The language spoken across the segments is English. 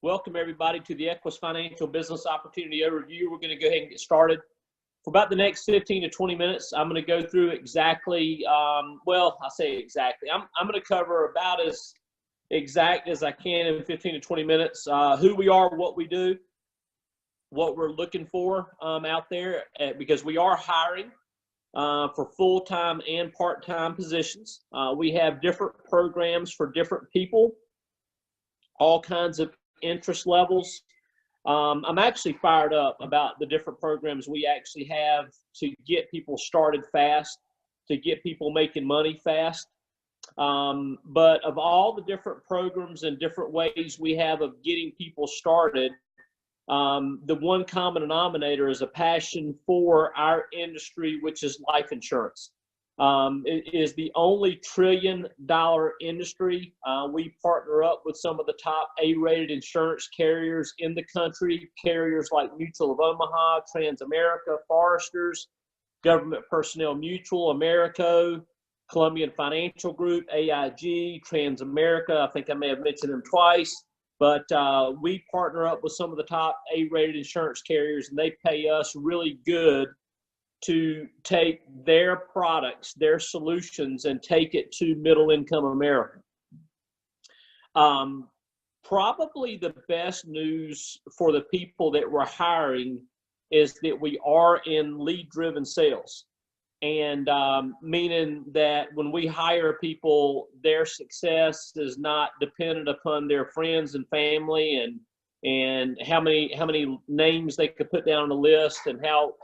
Welcome, everybody, to the Equis Financial Business Opportunity Overview. We're going to go ahead and get started. For about the next 15 to 20 minutes, I'm going to go through exactly, I'm going to cover about as exact as I can in 15 to 20 minutes, who we are, what we do, what we're looking for out there, because we are hiring for full-time and part-time positions. We have different programs for different people, all kinds of interest levels. I'm actually fired up about the different programs we actually have to get people started fast, to get people making money fast. But of all the different programs and different ways we have of getting people started, the one common denominator is a passion for our industry, which is life insurance. It is the only trillion-dollar industry. We partner up with some of the top A-rated insurance carriers in the country, carriers like Mutual of Omaha, Transamerica, Foresters, Government Personnel Mutual, Americo, Columbian Financial Group, AIG, Transamerica. I think I may have mentioned them twice. But we partner up with some of the top A-rated insurance carriers, and they pay us really good to take their products, their solutions, and take it to middle-income America. Probably the best news for the people that we're hiring is that we are in lead-driven sales. And meaning that when we hire people, their success is not dependent upon their friends and family and how many names they could put down on the list and how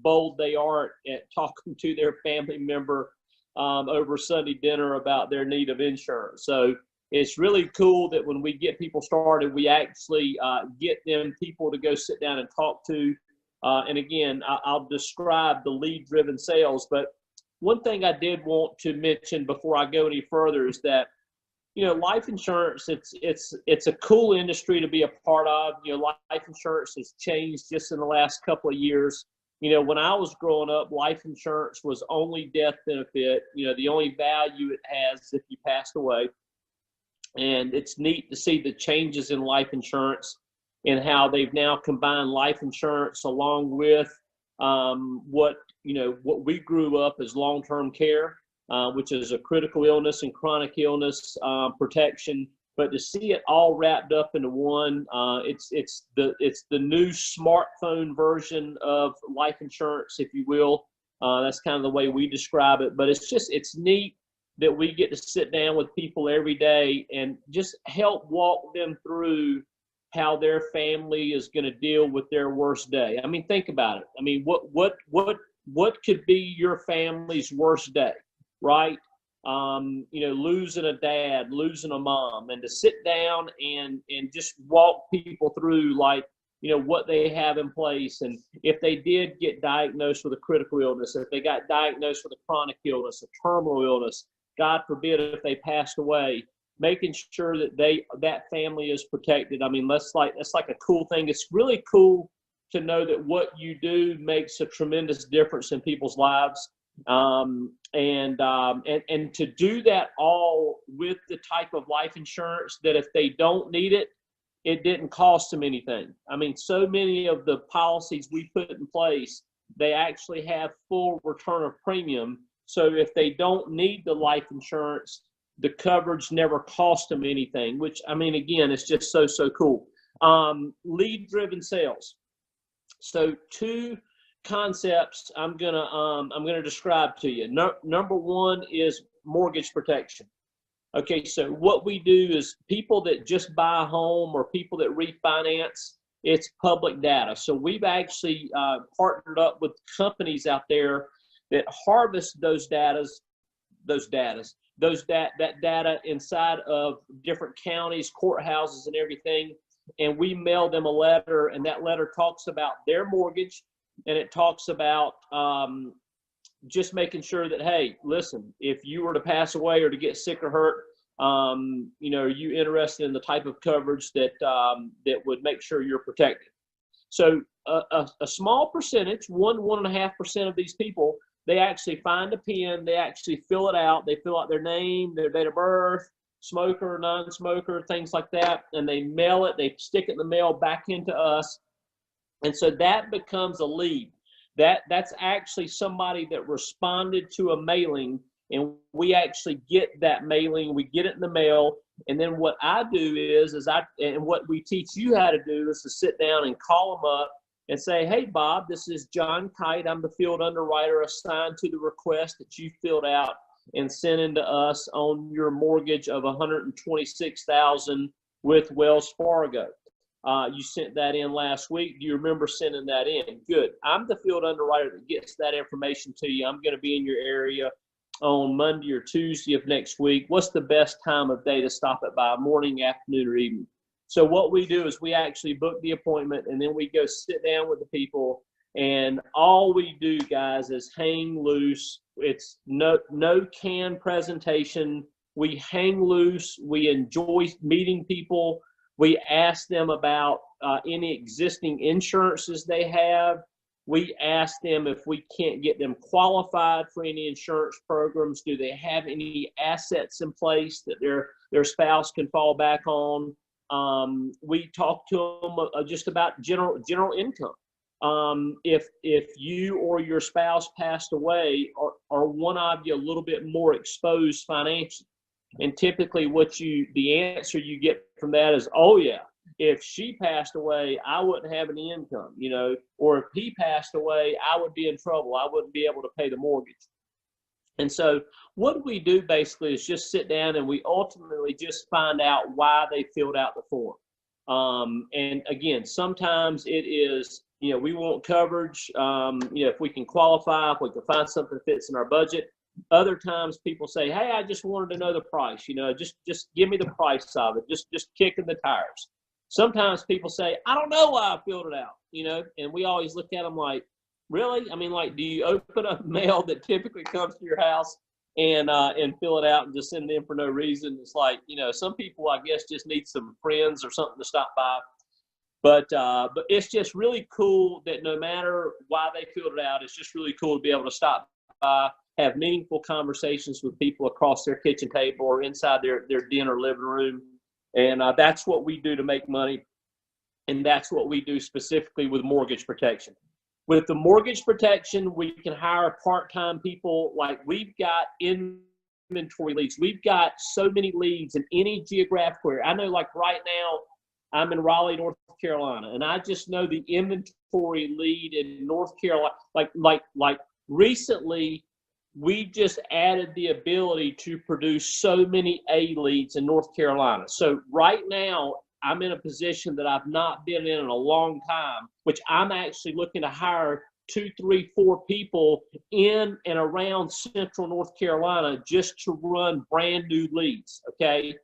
bold they are at talking to their family member over Sunday dinner about their need of insurance. So it's really cool that when we get people started, we actually get them people to go sit down and talk to. And again, I'll describe the lead-driven sales. But one thing I did want to mention before I go any further is that, life insurance, it's a cool industry to be a part of. Life insurance has changed just in the last couple of years. When I was growing up, life insurance was only death benefit. The only value it has if you passed away. And it's neat to see the changes in life insurance and how they've now combined life insurance along with what we grew up as long-term care, which is a critical illness and chronic illness protection. But to see it all wrapped up into one, it's the new smartphone version of life insurance, if you will. That's kind of the way we describe it. But it's neat that we get to sit down with people every day and just help walk them through how their family is going to deal with their worst day. I mean, think about it. I mean, what could be your family's worst day, right? Losing a dad, losing a mom, and to sit down and just walk people through what they have in place. And if they did get diagnosed with a critical illness, if they got diagnosed with a chronic illness, a terminal illness, God forbid if they passed away, making sure that that family is protected. I mean, that's like a cool thing. It's really cool to know that what you do makes a tremendous difference in people's lives. And to do that all with the type of life insurance that if they don't need it, it didn't cost them anything. I mean, so many of the policies we put in place, they actually have full return of premium. So if they don't need the life insurance, the coverage never cost them anything, which, I mean, again, it's just so cool. Lead-driven sales. So two concepts I'm gonna describe to you. Number one is mortgage protection. Okay, so what we do is people that just buy a home or people that refinance, it's public data. So we've actually partnered up with companies out there that harvest that data inside of different counties, courthouses, and everything. And we mail them a letter, and that letter talks about their mortgage, and it talks about just making sure that, hey, listen, if you were to pass away or to get sick or hurt, are you interested in the type of coverage that would make sure you're protected? So a small percentage, 1.5% of these people, they actually find a pen, they actually fill it out, they fill out their name, their date of birth, smoker, non-smoker, things like that, and they mail it, they stick it in the mail back into us. And so that becomes a lead. That's actually somebody that responded to a mailing, and we actually get that mailing, we get it in the mail. And then what I do is and what we teach you how to do is to sit down and call them up and say, hey, Bob, this is John Kight. I'm the field underwriter assigned to the request that you filled out and sent in to us on your mortgage of $126,000 with Wells Fargo. You sent that in last week. Do you remember sending that in? Good. I'm the field underwriter that gets that information to you. I'm going to be in your area on Monday or Tuesday of next week. What's the best time of day to stop it by? Morning, afternoon, or evening? So what we do is we actually book the appointment, and then we go sit down with the people, and all we do, guys, is hang loose. It's no canned presentation. We hang loose. We enjoy meeting people. We ask them about any existing insurances they have. We ask them if we can't get them qualified for any insurance programs. Do they have any assets in place that their spouse can fall back on? We talk to them just about general income. If you or your spouse passed away, are one of you a little bit more exposed financially? And typically the answer you get from that is, oh yeah, if she passed away, I wouldn't have any income, or if he passed away, I would be in trouble. I wouldn't be able to pay the mortgage. And so what we do basically is just sit down, and we ultimately just find out why they filled out the form. And again, sometimes it is, we want coverage, if we can qualify, if we can find something that fits in our budget. Other times people say, hey, I just wanted to know the price, just give me the price of it, just kicking the tires. Sometimes people say, I don't know why I filled it out, and we always look at them like, really? I mean, like, do you open up mail that typically comes to your house and fill it out and just send it in for no reason? It's like, some people, I guess, just need some friends or something to stop by. But it's just really cool that no matter why they filled it out, it's just really cool to be able to stop by, have meaningful conversations with people across their kitchen table or inside their den or living room. And that's what we do to make money. And that's what we do specifically with mortgage protection. With the mortgage protection, we can hire part-time people. Like, we've got inventory leads. We've got so many leads in any geographic area. I know, like, right now, I'm in Raleigh, North Carolina, and I just know the inventory lead in North Carolina. Like recently, we just added the ability to produce so many A leads in North Carolina. So right now, I'm in a position that I've not been in a long time, which I'm actually looking to hire 2, 3, 4 people in and around central North Carolina just to run brand new leads, okay?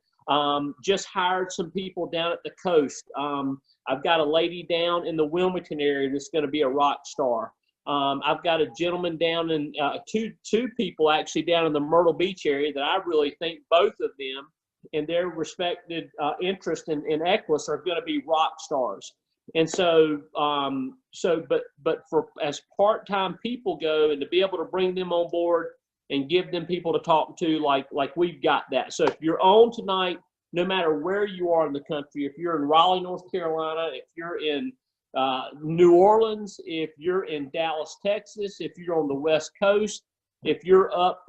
Just hired some people down at the coast. I've got a lady down in the Wilmington area that's going to be a rock star. I've got a gentleman down in two people actually down in the Myrtle Beach area that I really think both of them and their respected interest in Equis are going to be rock stars. And so, but for as part-time people go, and to be able to bring them on board and give them people to talk to, like we've got that. So if you're on tonight, no matter where you are in the country, if you're in Raleigh, North Carolina, if you're in New Orleans, if you're in Dallas, Texas, if you're on the West Coast, if you're up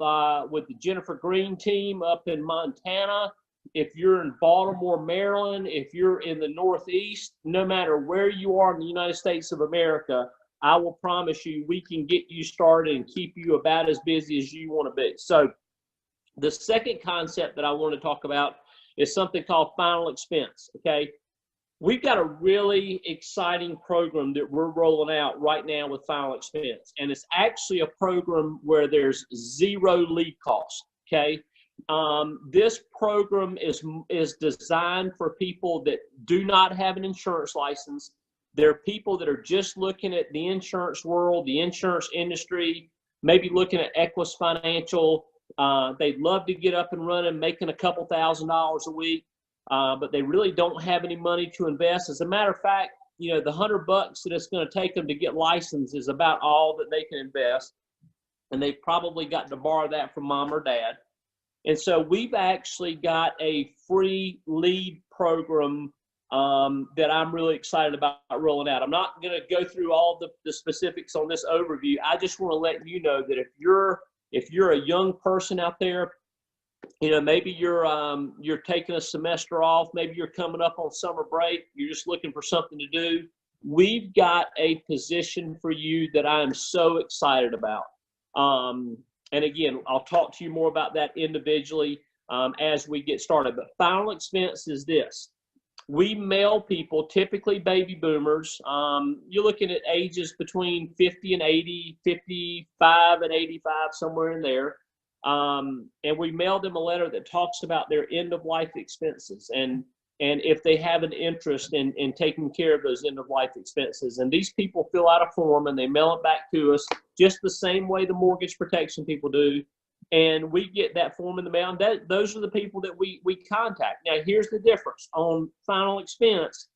with the Jennifer Green team up in Montana, if you're in Baltimore, Maryland, if you're in the Northeast, no matter where you are in the United States of America, I will promise you we can get you started and keep you about as busy as you want to be. So the second concept that I want to talk about is something called final expense, okay? We've got a really exciting program that we're rolling out right now with final expense, and it's actually a program where there's zero lead cost, okay? This program is designed for people that do not have an insurance license. They're people that are just looking at the insurance world, the insurance industry, maybe looking at Equis Financial. They'd love to get up and running, making a couple $1,000s a week, but they really don't have any money to invest. As a matter of fact, the $100 that it's going to take them to get licensed is about all that they can invest, and they've probably got to borrow that from mom or dad. And so we've actually got a free lead program that I'm really excited about rolling out. I'm not going to go through all the specifics on this overview. I just want to let you know that if you're a young person out there, you know, maybe you're taking a semester off, maybe you're coming up on summer break, you're just looking for something to do. We've got a position for you that I am so excited about. And again, I'll talk to you more about that individually as we get started. But final expense is this. We mail people, typically baby boomers. You're looking at ages between 50 and 80, 55 and 85, somewhere in there. And we mail them a letter that talks about their end-of-life expenses and if they have an interest in taking care of those end-of-life expenses. And these people fill out a form and they mail it back to us just the same way the mortgage protection people do. And we get that form in the mail. And those are the people that we contact. Now, here's the difference on final expense.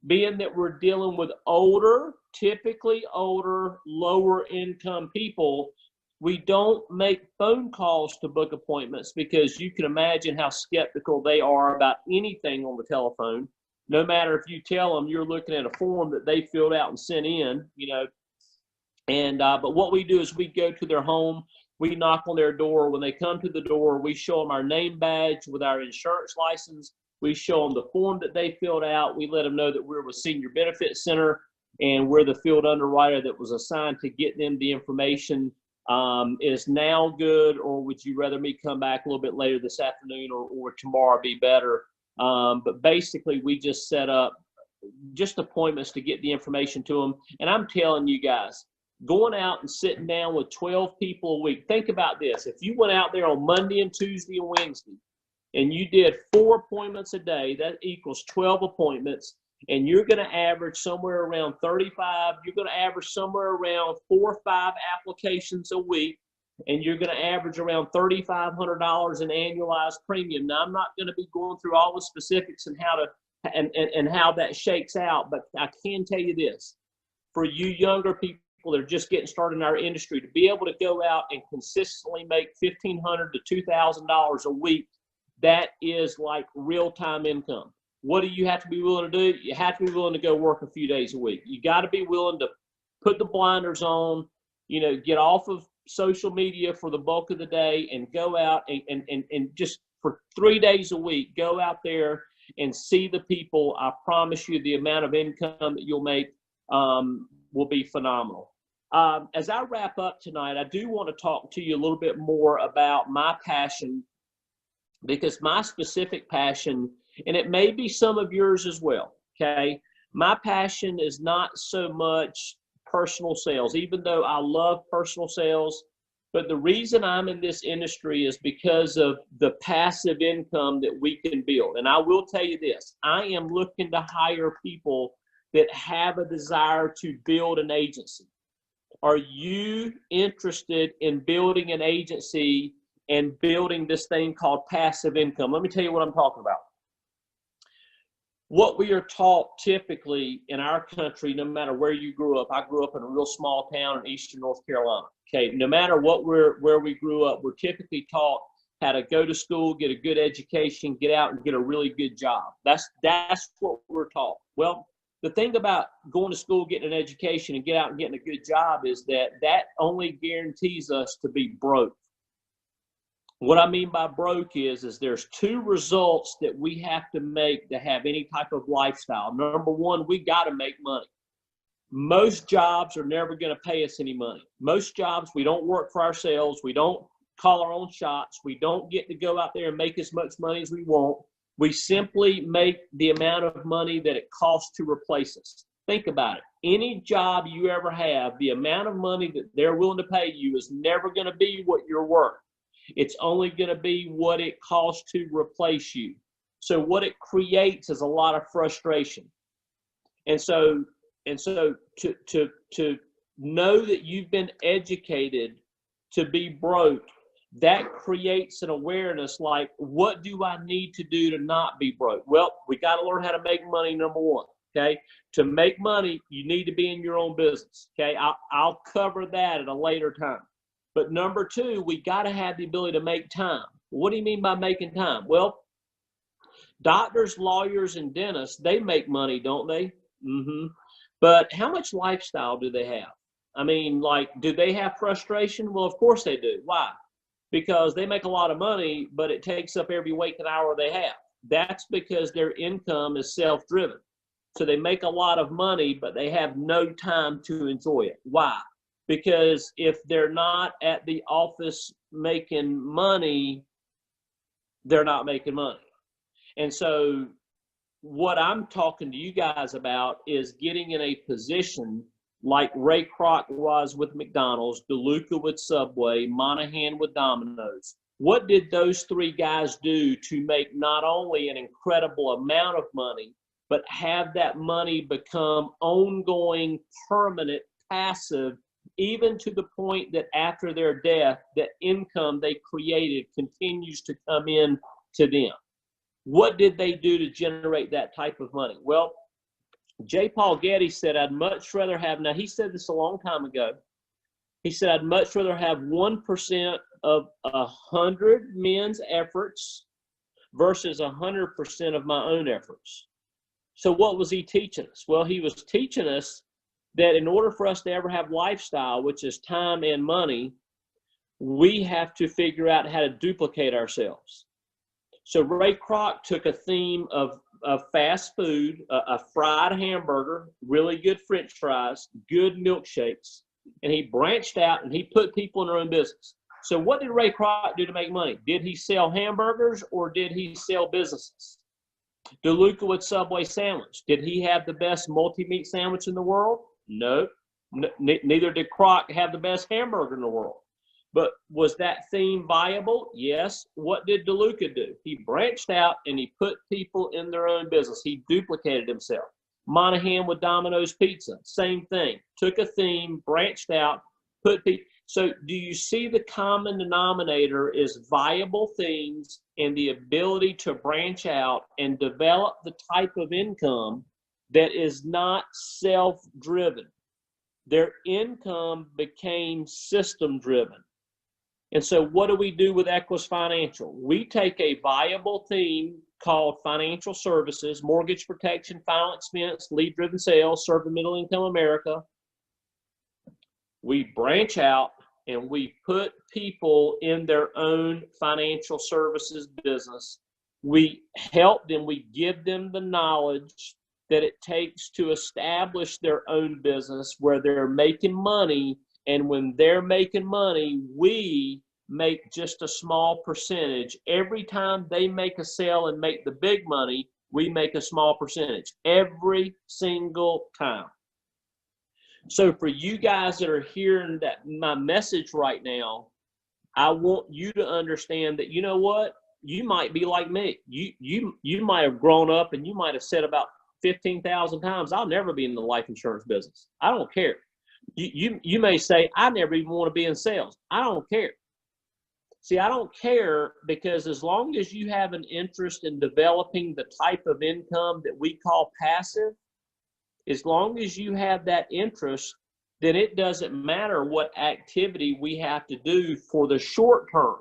Being that we're dealing with older, typically older, lower income people, we don't make phone calls to book appointments because you can imagine how skeptical they are about anything on the telephone. No matter if you tell them you're looking at a form that they filled out and sent in, you know. And but what we do is we go to their home, we knock on their door. When they come to the door, we show them our name badge with our insurance license. We show them the form that they filled out. We let them know that we're with Senior Benefit Center and we're the field underwriter that was assigned to get them the information. Is now good, or would you rather me come back a little bit later this afternoon or tomorrow be better? But basically, we just set up just appointments to get the information to them. And I'm telling you guys, going out and sitting down with 12 people a week, think about this. If you went out there on Monday and Tuesday and Wednesday, and you did 4 appointments a day, that equals 12 appointments. And you're going to average somewhere around 35. You're going to average somewhere around 4 or 5 applications a week, and you're going to average around $3,500 in annualized premium. Now, I'm not going to be going through all the specifics and how that shakes out, but I can tell you this: for you younger people that are just getting started in our industry, to be able to go out and consistently make $1,500 to $2,000 a week, that is like real-time income. What do you have to be willing to do? You have to be willing to go work a few days a week. You got to be willing to put the blinders on, you know, get off of social media for the bulk of the day and go out and just for 3 days a week, go out there and see the people. I promise you the amount of income that you'll make will be phenomenal. As I wrap up tonight, I do want to talk to you a little bit more about my passion, because my specific passion, and it may be some of yours as well, okay? My passion is not so much personal sales, even though I love personal sales. But the reason I'm in this industry is because of the passive income that we can build. And I will tell you this, I am looking to hire people that have a desire to build an agency. Are you interested in building an agency and building this thing called passive income? Let me tell you what I'm talking about. What we are taught typically in our country, no matter where you grew up, I grew up in a real small town in eastern North Carolina. Okay, no matter where we grew up, we're typically taught how to go to school, get a good education, get out and get a really good job. That's what we're taught. Well, the thing about going to school, getting an education, and get out and getting a good job is that only guarantees us to be broke. What I mean by broke is there's 2 results that we have to make to have any type of lifestyle. Number one, we got to make money. Most jobs are never going to pay us any money. Most jobs, we don't work for ourselves. We don't call our own shots. We don't get to go out there and make as much money as we want. We simply make the amount of money that it costs to replace us. Think about it. Any job you ever have, the amount of money that they're willing to pay you is never going to be what you're worth. It's only going to be what it costs to replace you. So what it creates is a lot of frustration. And so to know that you've been educated to be broke, that creates an awareness like, what do I need to do to not be broke? Well, we got to learn how to make money, number one. Okay. To make money, you need to be in your own business. Okay. I'll cover that at a later time. But number 2, we got to have the ability to make time. What do you mean by making time? Well, doctors, lawyers, and dentists, they make money, don't they? Mm-hmm. But how much lifestyle do they have? I mean, like, do they have frustration? Well, of course they do. Why? Because they make a lot of money, but it takes up every waking hour they have. That's because their income is self-driven. So they make a lot of money, but they have no time to enjoy it. Why? Because if they're not at the office making money, they're not making money. And so what I'm talking to you guys about is getting in a position like Ray Kroc was with McDonald's, DeLuca with Subway, Monahan with Domino's. What did those three guys do to make not only an incredible amount of money, but have that money become ongoing, permanent, passive, even to the point that after their death, the income they created continues to come in to them? What did they do to generate that type of money? Well, J. Paul Getty said, I'd much rather have, now he said this a long time ago, he said, I'd much rather have 1% of 100 men's efforts versus 100% of my own efforts. So what was he teaching us? Well, he was teaching us that in order for us to ever have lifestyle, which is time and money, we have to figure out how to duplicate ourselves. So Ray Kroc took a theme of fast food, a fried hamburger, really good French fries, good milkshakes, and he branched out and he put people in their own business. So what did Ray Kroc do to make money? Did he sell hamburgers or did he sell businesses? DeLuca with Subway sandwich. Did he have the best multi-meat sandwich in the world? No. Neither did Kroc have the best hamburger in the world. But was that theme viable? Yes. What did DeLuca do? He branched out and he put people in their own business. He duplicated himself. Monahan with Domino's Pizza, same thing. Took a theme, branched out, put people. So do you see the common denominator is viable themes and the ability to branch out and develop the type of income that is not self-driven? Their income became system-driven. And so what do we do with Equis Financial? We take a viable theme called financial services, mortgage protection, final expense, lead-driven sales, serving middle-income America. We branch out and we put people in their own financial services business. We help them, we give them the knowledge that it takes to establish their own business where they're making money. And when they're making money, we make just a small percentage. Every time they make a sale and make the big money, we make a small percentage every single time. So for you guys that are hearing that my message right now, I want you to understand that, you know what? You might be like me. You might have grown up and you might have said about 15,000 times, I'll never be in the life insurance business. I don't care. You may say, I never even want to be in sales. I don't care. See, I don't care because as long as you have an interest in developing the type of income that we call passive, as long as you have that interest, then it doesn't matter what activity we have to do for the short term.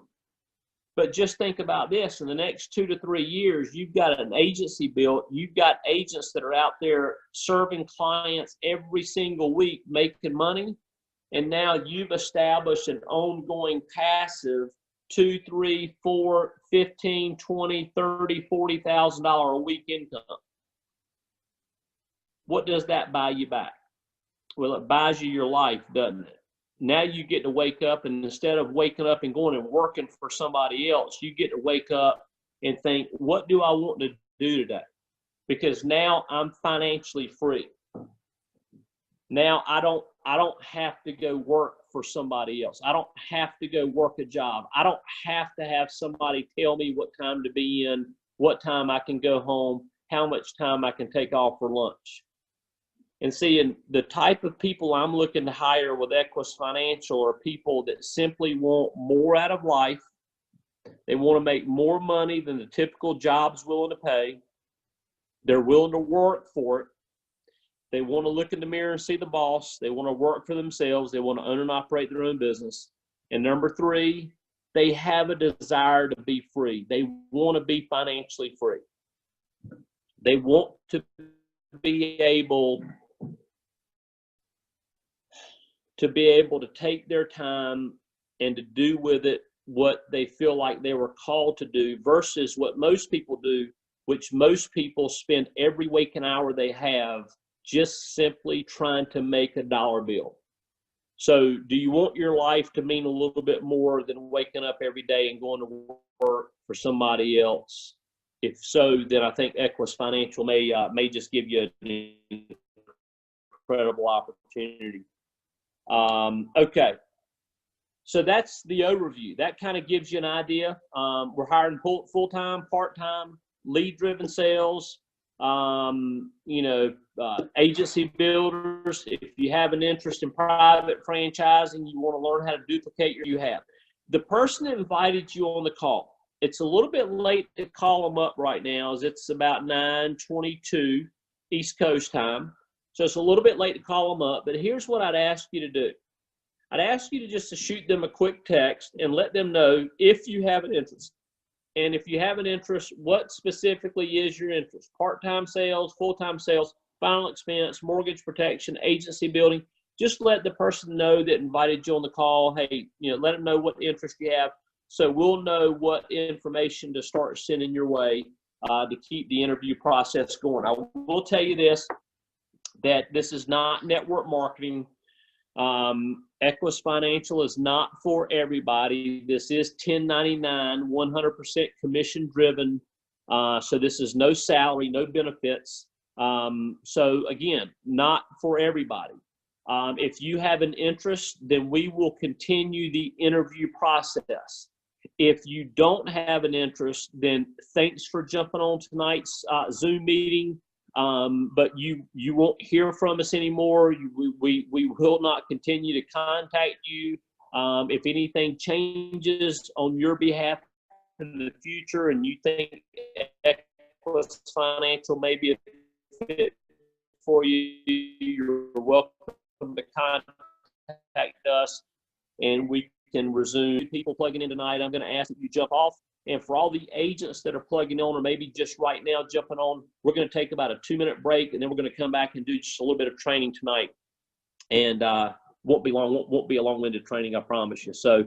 But just think about this. In the next 2 to 3 years, you've got an agency built. You've got agents that are out there serving clients every single week, making money. And now you've established an ongoing passive $2, $3, $4, $15, $20, $30, $40,000 a week income. What does that buy you back? Well, it buys you your life, doesn't it? Now you get to wake up, and instead of waking up and going and working for somebody else, you get to wake up and think, what do I want to do today? Because now I'm financially free. Now I don't have to go work for somebody else. I don't have to go work a job. I don't have to have somebody tell me what time to be in, what time I can go home, how much time I can take off for lunch. And seeing the type of people I'm looking to hire with Equis Financial are people that simply want more out of life. They want to make more money than the typical job's willing to pay. They're willing to work for it. They want to look in the mirror and see the boss. They want to work for themselves. They want to own and operate their own business. And number 3, they have a desire to be free. They want to be financially free. They want to be able to take their time and to do with it what they feel like they were called to do, versus what most people do, which most people spend every waking hour they have just simply trying to make a dollar bill. So do you want your life to mean a little bit more than waking up every day and going to work for somebody else? If so, then I think Equis Financial may just give you an incredible opportunity. Okay. So that's the overview. That kind of gives you an idea. We're hiring full-time, part-time, lead-driven sales, agency builders. If you have an interest in private franchising, you want to learn how to duplicate you have. The person that invited you on the call, it's a little bit late to call them up right now, as it's about 9:22 East Coast time. So it's a little bit late to call them up, but here's what I'd ask you to do. I'd ask you to just shoot them a quick text and let them know if you have an interest. And if you have an interest, what specifically is your interest? Part-time sales, full-time sales, final expense, mortgage protection, agency building. Just let the person know that invited you on the call. Hey, let them know what interest you have, so we'll know what information to start sending your way to keep the interview process going. I will tell you this, that this is not network marketing. Equis Financial is not for everybody. This is 1099, 100% commission driven. So this is no salary, no benefits. So again, not for everybody. If you have an interest, then we will continue the interview process. If you don't have an interest, then thanks for jumping on tonight's Zoom meeting. But you won't hear from us anymore. We will not continue to contact you. If anything changes on your behalf in the future and you think Equis Financial may be a fit for you, you're welcome to contact us and we can resume. People plugging in tonight, I'm going to ask that you jump off. And for all the agents that are plugging on, or maybe just right now jumping on, we're going to take about a 2-minute break, and then we're going to come back and do just a little bit of training tonight. And won't be long, won't be a long-winded training, I promise you. So